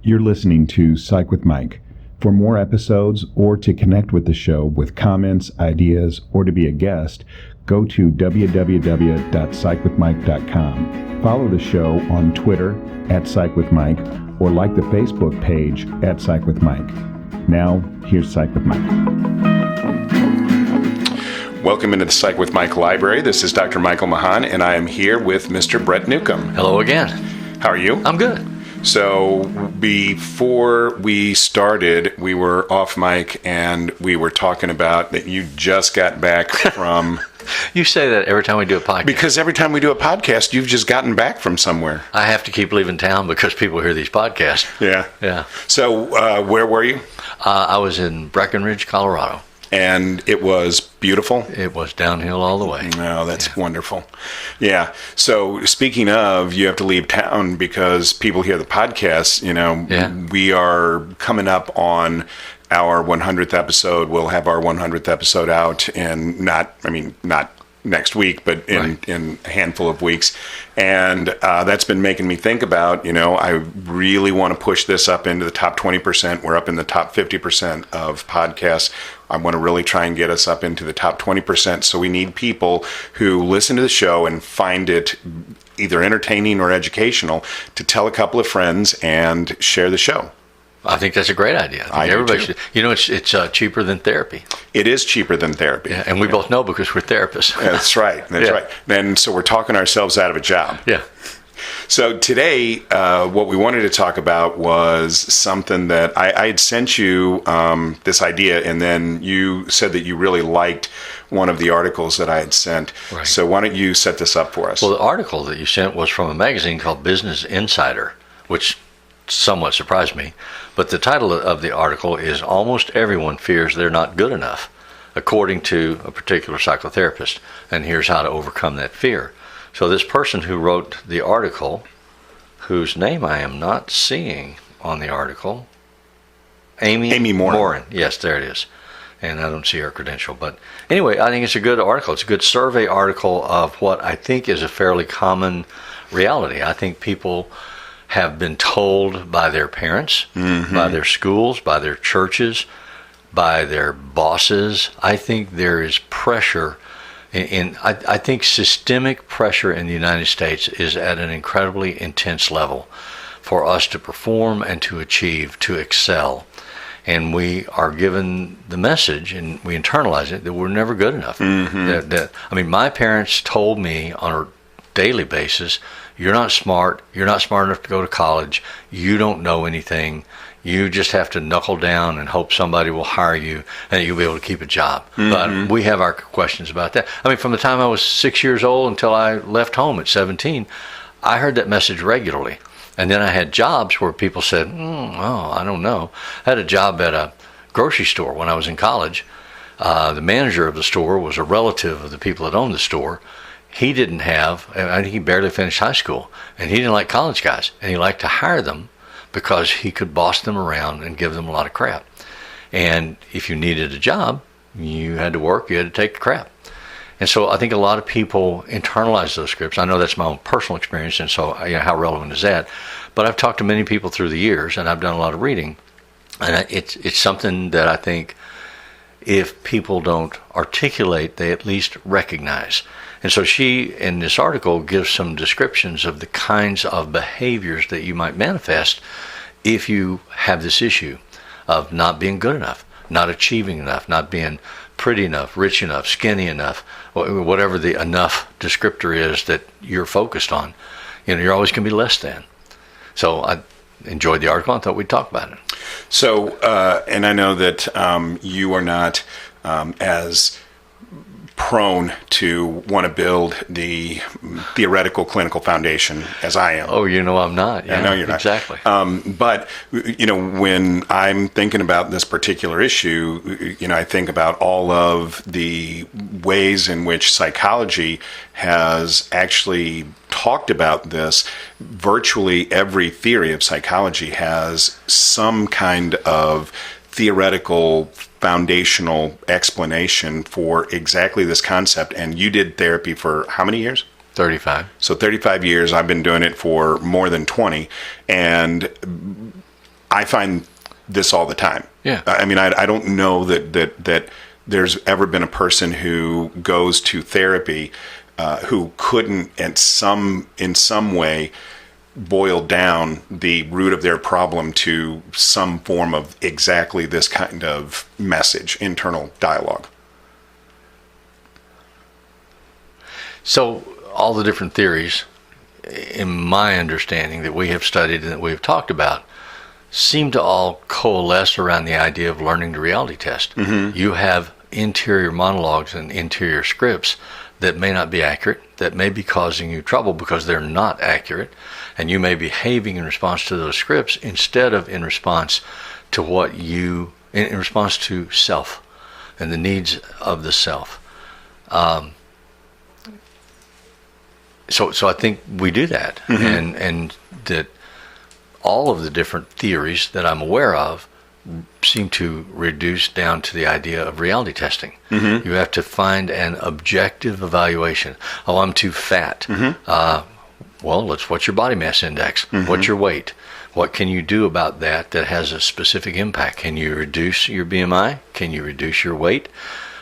You're listening to Psych with Mike. For more episodes or to connect with the show with comments, ideas, or to be a guest, go to www.psychwithmike.com. Follow the show on Twitter @PsychWithMike or like the Facebook page @PsychWithMike. Now, here's Psych with Mike. Welcome into the Psych with Mike library. This is Dr. Michael Mahan, and I am here with Mr. Brett Newcomb. Hello again. How are you? I'm good. So before we started, we were off mic and we were talking about that you just got back from... You say that every time we do a podcast. Because every time we do a podcast, you've just gotten back from somewhere. I have to keep leaving town because people hear these podcasts. Yeah. So where were you? I was in Breckenridge, Colorado. And it was beautiful? It was downhill all the way. Oh, that's wonderful. Yeah. So speaking of, you have to leave town because people hear the podcast. We are coming up on our 100th episode. We'll have our 100th episode out in not next week, but in a handful of weeks. And that's been making me think about, I really want to push this up into the top 20%. We're up in the top 50% of podcasts. I want to really try and get us up into the top 20%. So we need people who listen to the show and find it either entertaining or educational to tell a couple of friends and share the show. I think that's a great idea. I think everybody should. It's cheaper than therapy. It is cheaper than therapy. Yeah, and we both know because we're therapists. That's right. That's right. And so we're talking ourselves out of a job. Yeah. So today, what we wanted to talk about was something that I had sent you this idea, and then you said that you really liked one of the articles that I had sent. Right. So why don't you set this up for us? Well, the article that you sent was from a magazine called Business Insider, which somewhat surprised me. But the title of the article is "Almost Everyone Fears They're Not Good Enough," according to a particular psychotherapist. And here's how to overcome that fear. So this person who wrote the article, whose name I am not seeing on the article, Amy Morin. Yes, there it is. And I don't see her credential. But anyway, I think it's a good article. It's a good survey article of what I think is a fairly common reality. I think people have been told by their parents, by their schools, by their churches, by their bosses. I think there is pressure. I think systemic pressure in the United States is at an incredibly intense level for us to perform and to achieve, to excel. And we are given the message, and we internalize it, that we're never good enough. My parents told me on a daily basis, you're not smart enough to go to college, you don't know anything, you just have to knuckle down and hope somebody will hire you and you'll be able to keep a job. But we have our questions about that. From the time I was 6 years old until I left home at 17, I heard that message regularly. And then I had jobs where people said, I don't know. I had a job at a grocery store when I was in college. The manager of the store was a relative of the people that owned the store. He didn't have, he barely finished high school, and he didn't like college guys, and he liked to hire them because he could boss them around and give them a lot of crap. And if you needed a job, you had to work, you had to take the crap. And so I think a lot of people internalize those scripts. I know that's my own personal experience, and so how relevant is that? But I've talked to many people through the years, and I've done a lot of reading, and it's something that I think if people don't articulate, they at least recognize. And so she, in this article, gives some descriptions of the kinds of behaviors that you might manifest if you have this issue of not being good enough, not achieving enough, not being pretty enough, rich enough, skinny enough, whatever the enough descriptor is that you're focused on. You're always going to be less than. So I enjoyed the article. I thought we'd talk about it. So, and I know that you are not as prone to want to build the theoretical clinical foundation as I am. Oh, I'm not. Yeah, I know you're not. Exactly. But, when I'm thinking about this particular issue, I think about all of the ways in which psychology has actually talked about this. Virtually every theory of psychology has some kind of theoretical foundational explanation for exactly this concept. And you did therapy for how many years? 35. So 35 years. I've been doing it for more than 20. And I find this all the time. Yeah. I mean, I don't know that there's ever been a person who goes to therapy who couldn't in some way boil down the root of their problem to some form of exactly this kind of message, internal dialogue. So all the different theories, in my understanding, that we have studied and that we have talked about, seem to all coalesce around the idea of learning to reality test. Mm-hmm. You have interior monologues and interior scripts that may not be accurate, that may be causing you trouble because they're not accurate, and you may be behaving in response to those scripts instead of in response to in response to self and the needs of the self. So I think we do that, mm-hmm. and that all of the different theories that I'm aware of seem to reduce down to the idea of reality testing. Mm-hmm. You have to find an objective evaluation. Oh, I'm too fat. Mm-hmm. What's your body mass index? Mm-hmm. What's your weight? What can you do about that has a specific impact? Can you reduce your BMI? Can you reduce your weight?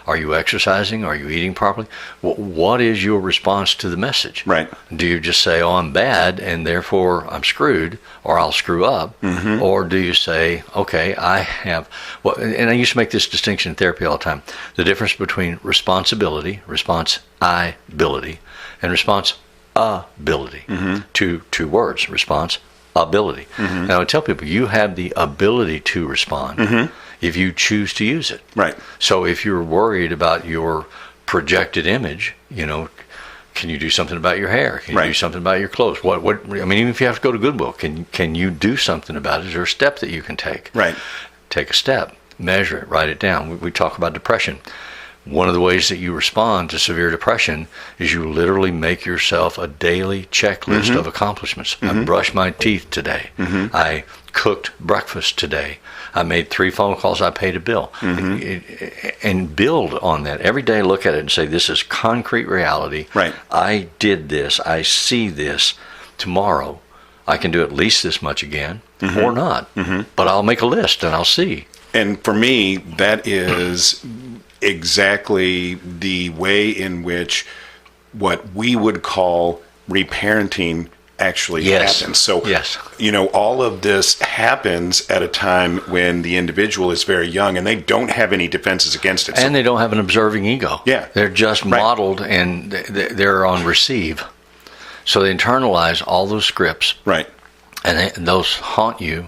Are you exercising? Are you eating properly? What is your response to the message? Right. Do you just say, oh, I'm bad, and therefore I'm screwed, or I'll screw up? Mm-hmm. Or do you say, okay, I have... Well, and I used to make this distinction in therapy all the time. The difference between responsibility, response-ability, and response-ability. Mm-hmm. Two words, response-ability. Mm-hmm. And I would tell people, you have the ability to respond. Mm-hmm. If you choose to use it. Right. So if you're worried about your projected image, can you do something about your hair? Can you do something about your clothes? Even if you have to go to Goodwill, can you do something about it? Is there a step that you can take? Right. Take a step, measure it, write it down. We talk about depression. One of the ways that you respond to severe depression is you literally make yourself a daily checklist mm-hmm. of accomplishments. Mm-hmm. I brushed my teeth today. Mm-hmm. I cooked breakfast today. I made 3 phone calls. I paid a bill. Mm-hmm. And build on that. Every day look at it and say, this is concrete reality. Right. I did this. I see this. Tomorrow, I can do at least this much again mm-hmm. or not. Mm-hmm. But I'll make a list and I'll see. And for me, that is exactly the way in which what we would call reparenting actually happens. So, all of this happens at a time when the individual is very young and they don't have any defenses against it. And they don't have an observing ego. Yeah. They're just modeled and they're on receive. So they internalize all those scripts. Right. And those haunt you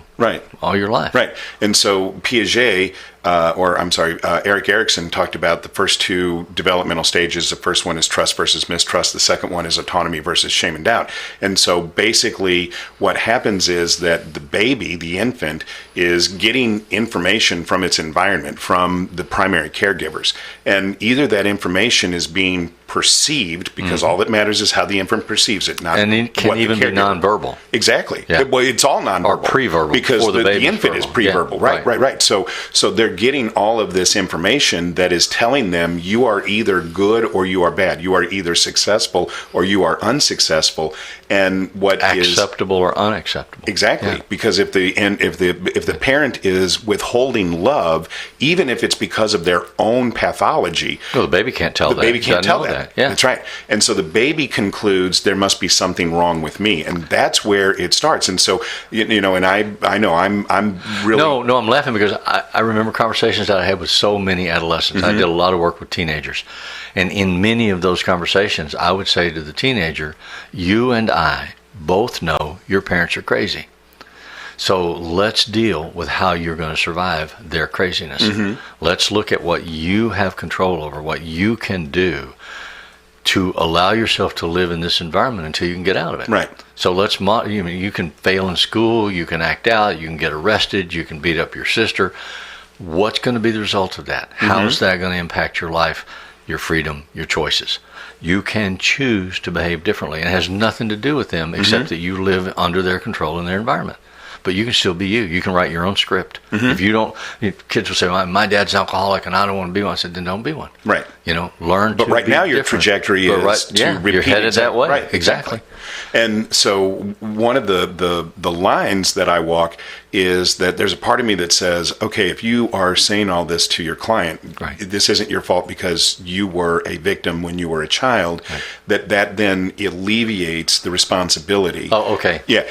all your life. Right. And so Piaget, Eric Erikson talked about the first 2 developmental stages. The first one is trust versus mistrust. The second one is autonomy versus shame and doubt. And so basically what happens is that the baby, the infant, is getting information from its environment, from the primary caregivers. And either that information is being perceived, because mm-hmm. all that matters is how the infant perceives it, not and it can even be nonverbal. Exactly. Yeah. It's all nonverbal. Or pre-verbal. Because the infant is pre-verbal. Yeah. Right. So they're getting all of this information that is telling them you are either good or you are bad. You are either successful or you are unsuccessful. And what is acceptable or unacceptable. Exactly. Yeah. Because if the parent is withholding love, even if it's because of their own pathology, the baby can't tell that. The baby can't tell that. Yeah. That's right. And so the baby concludes there must be something wrong with me, and that's where it starts. And so and I know I'm really no, I'm laughing because I remember conversations that I had with so many adolescents. Mm-hmm. I did a lot of work with teenagers, and in many of those conversations, I would say to the teenager, "You and I both know your parents are crazy. So let's deal with how you're going to survive their craziness. Mm-hmm. Let's look at what you have control over, what you can do to allow yourself to live in this environment until you can get out of it." Right. So let's, you can fail in school, you can act out, you can get arrested, you can beat up your sister. What's going to be the result of that? Mm-hmm. How's that going to impact your life, your freedom, your choices? You can choose to behave differently. And it has nothing to do with them except mm-hmm. that you live under their control in their environment. but you can still be you. You can write your own script. If you don't, kids will say, my dad's an alcoholic and I don't want to be one. I said, then don't be one. Right. Learn but to right be now your different. trajectory is to repeat. You're headed that way. Right, exactly. And so one of the lines that I walk is that there's a part of me that says, okay, if you are saying all this to your client, this isn't your fault because you were a victim when you were a child, that then alleviates the responsibility. Oh, okay. Yeah.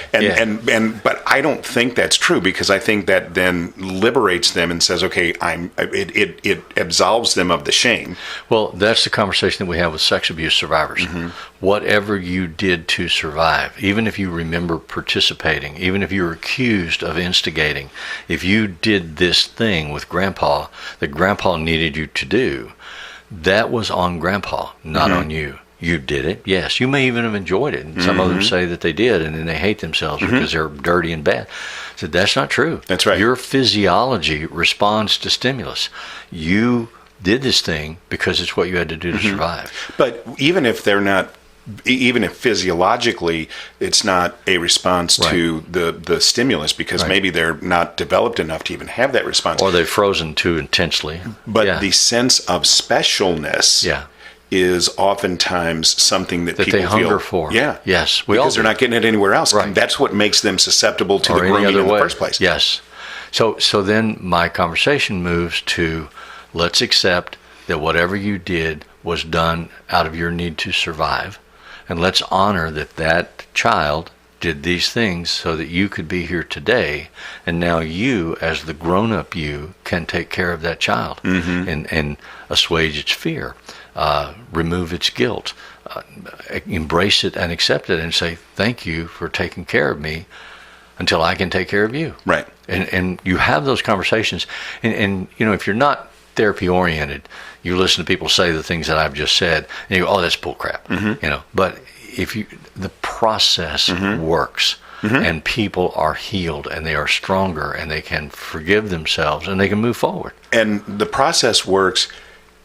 But I don't think that's true, because I think that then liberates them and says, okay, it absolves them of the shame. Well, that's the conversation that we have with sex abuse survivors. Whatever you did to survive, even if you remember participating, even if you were accused of instigating, if you did this thing with Grandpa that Grandpa needed you to do, that was on Grandpa, not on you. You did it, yes. You may even have enjoyed it. And some others say that they did, and then they hate themselves because they're dirty and bad. So that's not true. That's right. Your physiology responds to stimulus. You did this thing because it's what you had to do to survive. But even if physiologically it's not a response to the stimulus, because maybe they're not developed enough to even have that response. Or they've frozen too intensely. But the sense of specialness is oftentimes something that people they hunger feel for. Yeah. Yes. Because they're not getting it anywhere else. Right. And that's what makes them susceptible to or the any grooming other in the way. first place. Yes. So then my conversation moves to, let's accept that whatever you did was done out of your need to survive. And let's honor that child did these things so that you could be here today. And now you, as the grown-up you, can take care of that child and assuage its fear, remove its guilt, embrace it and accept it and say, thank you for taking care of me until I can take care of you. Right. And you have those conversations. And if you're not therapy oriented, you listen to people say the things that I've just said, and you go, "Oh, that's bull crap." But if the process works, and people are healed, and they are stronger, and they can forgive themselves, and they can move forward. And the process works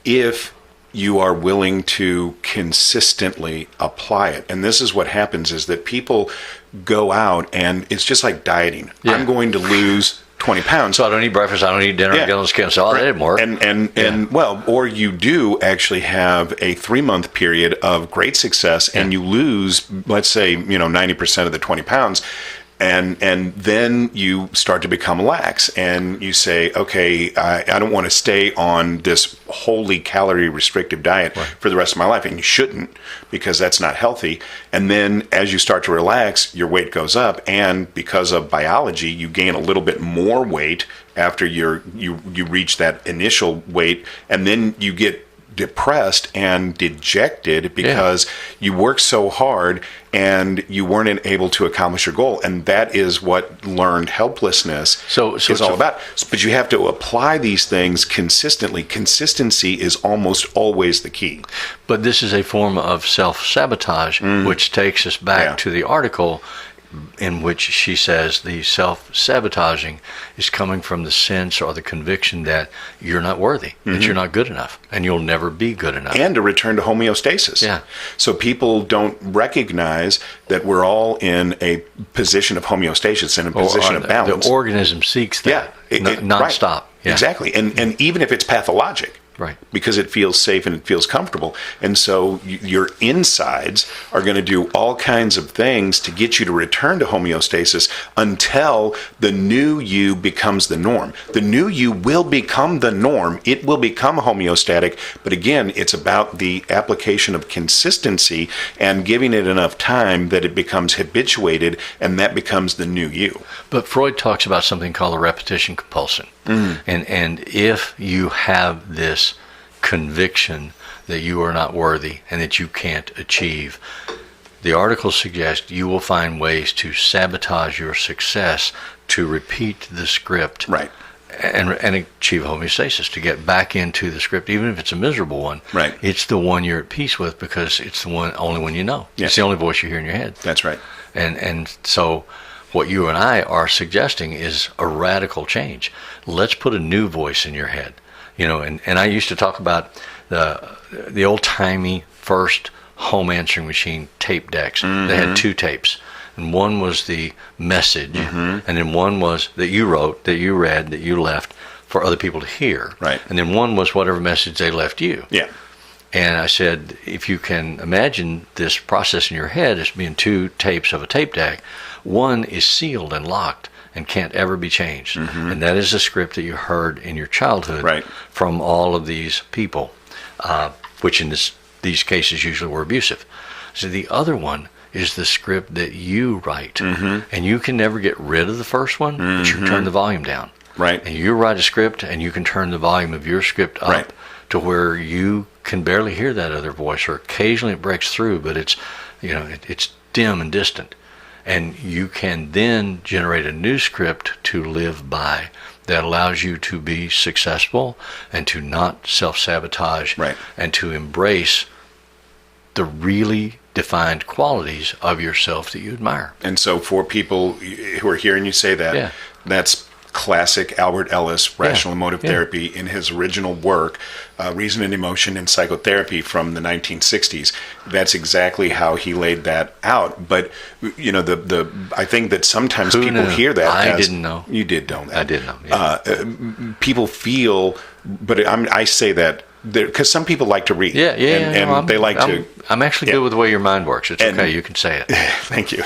if you are willing to consistently apply it. And this is what happens, is that people go out, and it's just like dieting. I'm going to lose 20 pounds. So I don't eat breakfast, I don't eat dinner, I get on the scale. So that didn't work. And well, or you do actually have a 3-month period of great success, and you lose, let's say, 90% of the 20 pounds. And then you start to become lax, and you say, okay, I don't want to stay on this wholly calorie restrictive diet for the rest of my life. And you shouldn't, because that's not healthy. And then as you start to relax, your weight goes up, and because of biology, you gain a little bit more weight after you reach that initial weight, and then you get depressed and dejected because you worked so hard and you weren't able to accomplish your goal. And that is what learned helplessness is all about. But you have to apply these things consistently. Consistency is almost always the key. But this is a form of self-sabotage, which takes us back to the article in which she says the self-sabotaging is coming from the sense or the conviction that you're not worthy, that you're not good enough, and you'll never be good enough. And a return to homeostasis. Yeah. So people don't recognize that we're all in a position of homeostasis, in a position of balance. The organism seeks that nonstop. Right. Yeah. Exactly. And even if it's pathologic. Right. Because it feels safe and it feels comfortable. And so your insides are going to do all kinds of things to get you to return to homeostasis until the new you becomes the norm. The new you will become the norm. It will become homeostatic. But again, it's about the application of consistency and giving it enough time that it becomes habituated, and that becomes the new you. But Freud talks about something called a repetition compulsion. And if you have this conviction that you are not worthy and that you can't achieve, the article suggests you will find ways to sabotage your success, to repeat the script, and achieve homeostasis, to get back into the script, even if it's a miserable one. It's the one you're at peace with because it's the only one you know. It's the only voice you hear in your head. That's right. And so what you and I are suggesting is a radical change. Let's put a new voice in your head. And I used to talk about the old-timey first home answering machine tape decks. They had 2 tapes. and one was the message, and then one was that you wrote, that you read, that you left for other people to hear. Right. And then one was whatever message they left you. Yeah. And I said, if you can imagine this process in your head as being two tapes of a tape deck, one is sealed and locked and can't ever be changed. And that is a script that you heard in your childhood from all of these people, which in these cases usually were abusive. So the other one is the script that you write. And you can never get rid of the first one, but you turn the volume down. Right. And you write a script and you can turn the volume of your script up to where you can barely hear that other voice, or occasionally it breaks through, but it's, it's dim and distant. And you can then generate a new script to live by that allows you to be successful and to not self-sabotage and to embrace the really defined qualities of yourself that you admire. And so for people who are hearing you say that, that's classic Albert Ellis, rational emotive therapy, in his original work, Reason and Emotion in Psychotherapy from the 1960s. That's exactly how he laid that out. But, I think that sometimes people hear that. I didn't know. You did know that. I did know. Yeah. People feel, but I say that because some people like to read. And they like to. I'm actually good with the way your mind works. It's okay. You can say it. Thank you.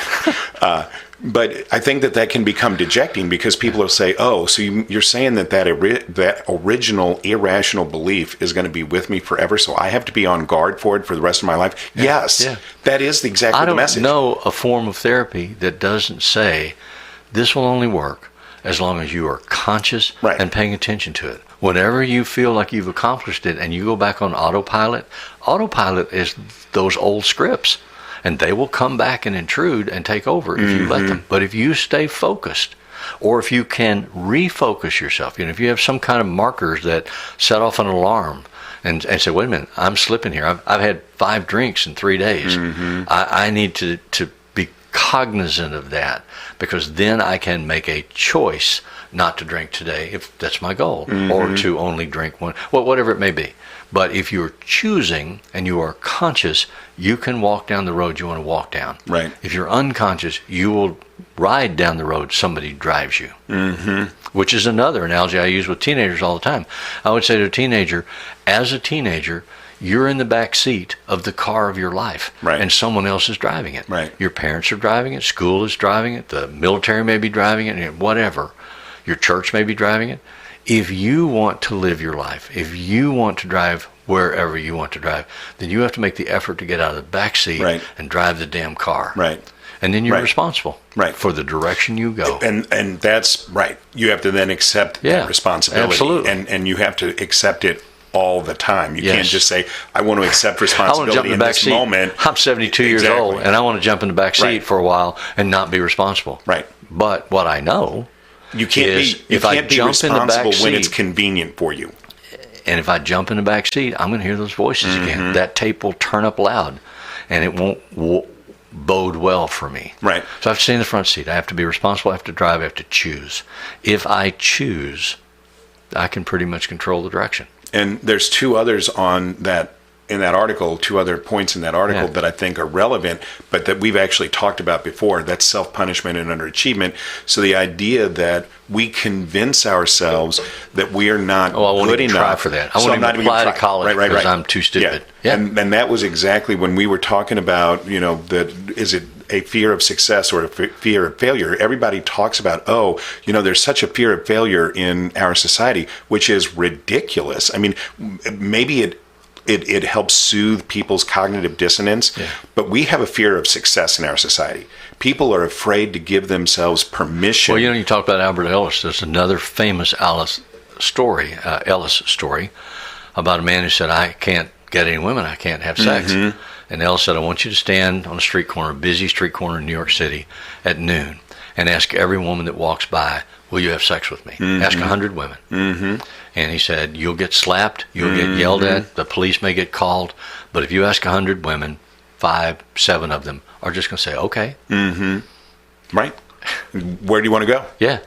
But I think that can become dejecting because people will say, "Oh, so you're saying that original irrational belief is going to be with me forever, so I have to be on guard for it for the rest of my life?" Yes, that is exactly the message. I don't know a form of therapy that doesn't say this will only work as long as you are conscious and paying attention to it. Whenever you feel like you've accomplished it and you go back on autopilot is those old scripts. And they will come back and intrude and take over if you let them. But if you stay focused, or if you can refocus yourself, if you have some kind of markers that set off an alarm and say, wait a minute, I'm slipping here. I've had 5 drinks in 3 days. I need to be cognizant of that, because then I can make a choice not to drink today, if that's my goal, or to only drink one, whatever it may be. But if you're choosing and you are conscious, you can walk down the road you want to walk down. Right. If you're unconscious, you will ride down the road somebody drives you. Which is another analogy I use with teenagers all the time. I would say to a teenager, as a teenager, you're in the back seat of the car of your life, and someone else is driving it. Your parents are driving it, school is driving it, the military may be driving it, whatever. Your church may be driving it. If you want to live your life, if you want to drive wherever you want to drive, then you have to make the effort to get out of the back seat and drive the damn car. And then you're responsible for the direction you go. And that's right. You have to then accept that responsibility. Absolutely. And you have to accept it all the time. You can't just say, I want to accept responsibility in this moment. I'm 72 years old, and I want to jump in the back seat for a while and not be responsible. But what I know, you can't be responsible when it's convenient for you. And if I jump in the back seat, I'm going to hear those voices again. That tape will turn up loud, and it won't bode well for me. So I have to stay in the front seat. I have to be responsible. I have to drive. I have to choose. If I choose, I can pretty much control the direction. And there's 2 others in that article, 2 other points in that article that I think are relevant, but that we've actually talked about before. That's self-punishment and underachievement. So the idea that we convince ourselves that we are not good enough. Try for that. I won't even apply to college because I'm too stupid. And that was exactly when we were talking about, is it a fear of success or a fear of failure? Everybody talks about, there's such a fear of failure in our society, which is ridiculous. I mean, maybe it helps soothe people's cognitive dissonance, but we have a fear of success in our society. People are afraid to give themselves permission. Well, you talk about Albert Ellis. There's another famous Ellis story about a man who said, I can't get any women, I can't have sex. And Ellis said, I want you to stand on a busy street corner in New York City at noon and ask every woman that walks by, will you have sex with me? Ask 100 women. And he said, you'll get slapped, you'll get yelled at, the police may get called, but if you ask 100 women, 5, 7 of them are just going to say, okay. Right. Where do you want to go? Yeah.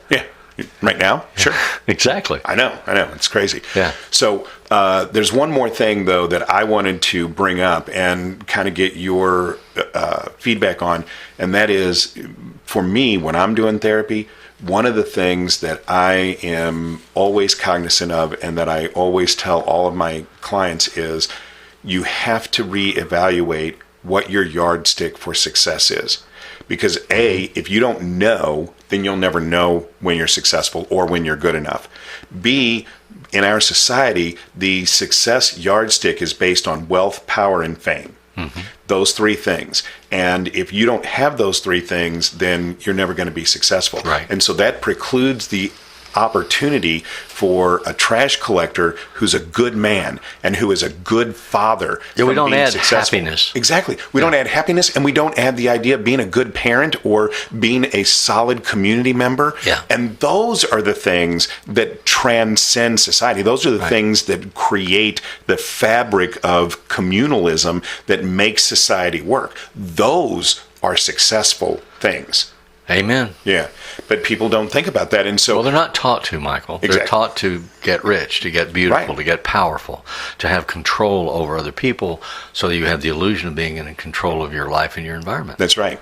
Right now? Sure. Exactly. I know. It's crazy. Yeah. So there's one more thing, though, that I wanted to bring up and kind of get your feedback on, and that is, for me, when I'm doing therapy, one of the things that I am always cognizant of and that I always tell all of my clients is you have to reevaluate what your yardstick for success is. Because A, if you don't know, then you'll never know when you're successful or when you're good enough. B, in our society, the success yardstick is based on wealth, power, and fame. Mm-hmm. Those three things. And if you don't have those three things, then you're never going to be successful. Right. And so that precludes the opportunity for a trash collector who's a good man and who is a good father. Yeah, we don't add successful. happiness. Exactly. We don't add happiness, and we don't add the idea of being a good parent or being a solid community member. Yeah. And those are the things that transcend society. Those are the things that create the fabric of communalism that makes society work. Those are successful things. Amen. Yeah, but people don't think about that, and so well, they're not taught to, Michael. Exactly. They're taught to get rich, to get beautiful, to get powerful, to have control over other people, so that you have the illusion of being in control of your life and your environment. That's right.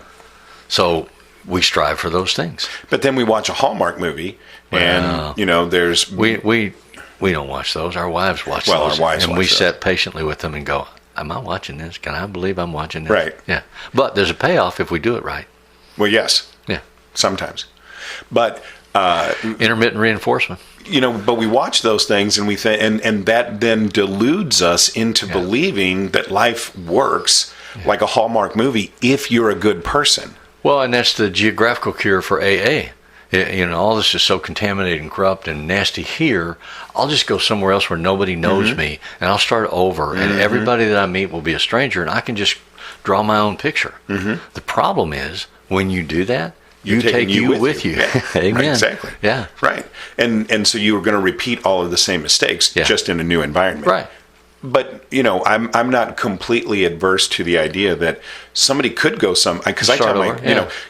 So we strive for those things. But then we watch a Hallmark movie, and there's we don't watch those. Our wives watch Well, those, our wives and watch we those. sit patiently with them and go, "Am I watching this? Can I believe I'm watching this?" Right. Yeah. But there's a payoff if we do it right. well, yes, Yeah. sometimes, but. Intermittent reinforcement. But we watch those things and we think, and that then deludes us into believing that life works like a Hallmark movie if you're a good person. Well, and that's the geographical cure for AA. All this is so contaminated and corrupt and nasty here. I'll just go somewhere else where nobody knows me, and I'll start over, and everybody that I meet will be a stranger, and I can just draw my own picture. The problem is, when you do that, you take you with you. Yeah. Amen. Right, exactly. Yeah. Right. And so you are going to repeat all of the same mistakes just in a new environment. Right. But I'm not completely adverse to the idea that somebody could go because I tell my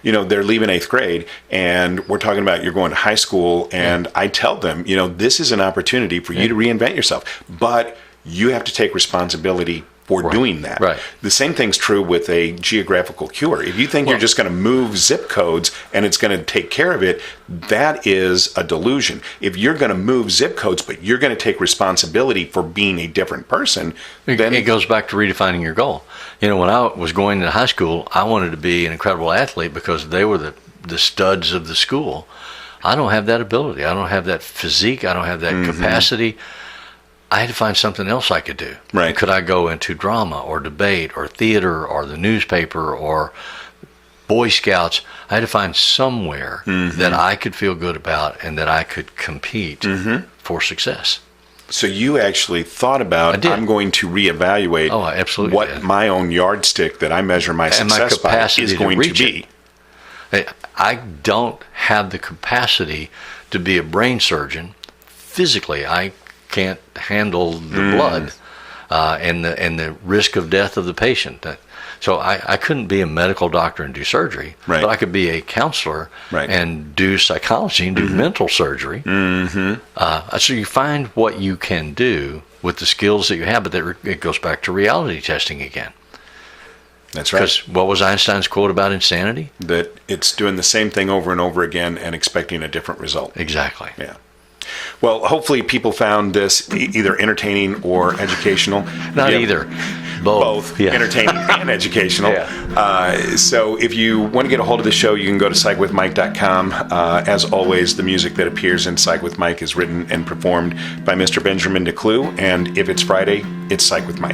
they're leaving 8th grade and we're talking about you're going to high school, and I tell them this is an opportunity for you to reinvent yourself, but you have to take responsibility for doing that. Right. The same thing's true with a geographical cure. If you think you're just going to move zip codes and it's going to take care of it, that is a delusion. If you're going to move zip codes, but you're going to take responsibility for being a different person, then it goes back to redefining your goal. When I was going to high school, I wanted to be an incredible athlete because they were the studs of the school. I don't have that ability. I don't have that physique. I don't have that capacity. I had to find something else I could do. Right. Could I go into drama or debate or theater or the newspaper or Boy Scouts? I had to find somewhere that I could feel good about and that I could compete for success. So you actually thought about, I'm going to reevaluate what my own yardstick that I measure my success by is going to be. I don't have the capacity to be a brain surgeon. Physically, I can't handle the blood and the risk of death of the patient. So I couldn't be a medical doctor and do surgery, but I could be a counselor and do psychology and do mental surgery. So you find what you can do with the skills that you have, but it goes back to reality testing again. That's right. Because what was Einstein's quote about insanity? That it's doing the same thing over and over again and expecting a different result. Exactly. Yeah. Well, hopefully people found this either entertaining or educational. Not either. Both. Entertaining and educational. So if you want to get a hold of the show, you can go to psychwithmike.com. As always, the music that appears in Psych with Mike is written and performed by Mr. Benjamin DeClue. And if it's Friday, it's Psych with Mike.